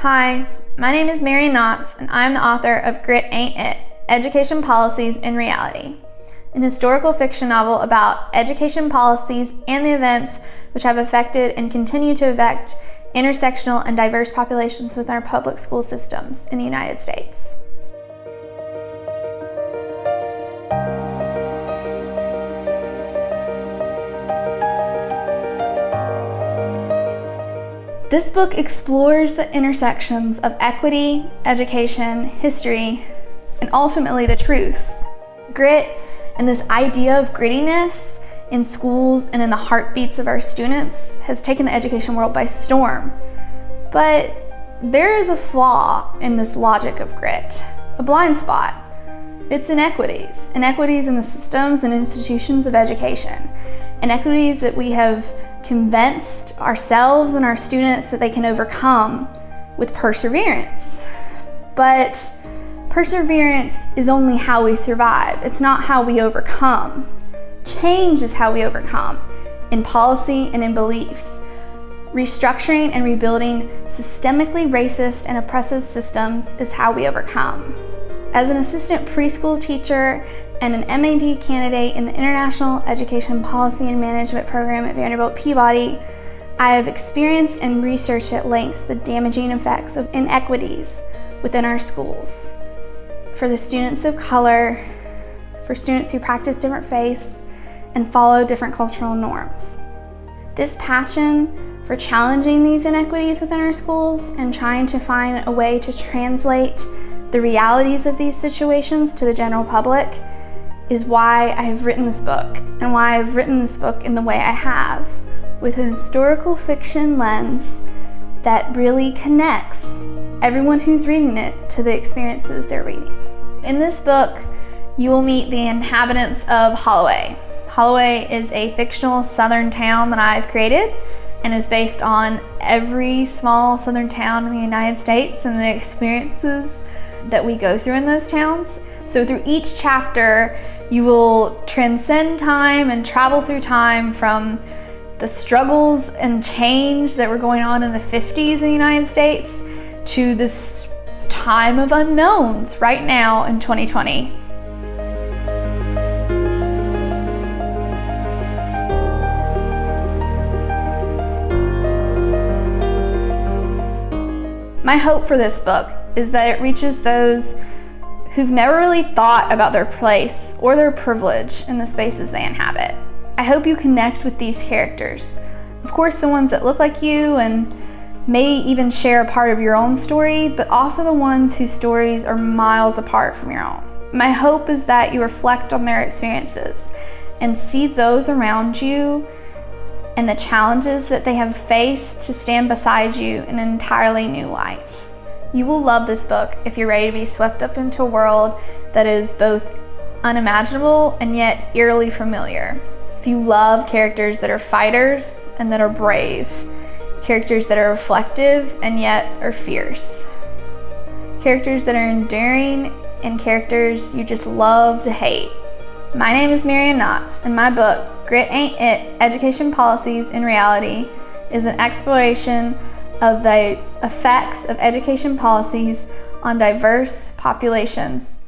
Hi, my name is Marian and I'm the author of Grit Ain't It, Education Policies in Reality, an historical fiction novel about education policies and the events which have affected and continue to affect intersectional and diverse populations within our public school systems in the United States. This book explores the intersections of equity, education, history, and ultimately the truth. Grit and this idea of grittiness in schools and in the heartbeats of our students has taken the education world by storm. But there is a flaw in this logic of grit, a blind spot. It's inequities in the systems and institutions of education, inequities that we have convinced ourselves and our students that they can overcome with perseverance. But perseverance is only how we survive. It's not how we overcome. Change is how we overcome, in policy and in beliefs. Restructuring and rebuilding systemically racist and oppressive systems is how we overcome. As an assistant preschool teacher and an MAD candidate in the International Education Policy and Management Program at Vanderbilt Peabody, I have experienced and researched at length the damaging effects of inequities within our schools. For the students of color, for students who practice different faiths and follow different cultural norms. This passion for challenging these inequities within our schools and trying to find a way to translate the realities of these situations to the general public is why I have written this book, and why I've written this book in the way I have, with a historical fiction lens that really connects everyone who's reading it to the experiences they're reading. In this book, you will meet the inhabitants of Holloway. Holloway is a fictional southern town that I've created and is based on every small southern town in the United States and the experiences that we go through in those towns. So through each chapter, you will transcend time and travel through time from the struggles and change that were going on in the 50s in the United States to this time of unknowns right now in 2020. My hope for this book is that it reaches those who've never really thought about their place or their privilege in the spaces they inhabit. I hope you connect with these characters. Of course, the ones that look like you and may even share a part of your own story, but also the ones whose stories are miles apart from your own. My hope is that you reflect on their experiences and see those around you and the challenges that they have faced to stand beside you in an entirely new light. You will love this book if you're ready to be swept up into a world that is both unimaginable and yet eerily familiar. If you love characters that are fighters and that are brave, characters that are reflective and yet are fierce, characters that are enduring and characters you just love to hate. My name is Marian, and my book, Grit Ain't It, Education Policies in Reality, is an exploration of the effects of education policies on diverse populations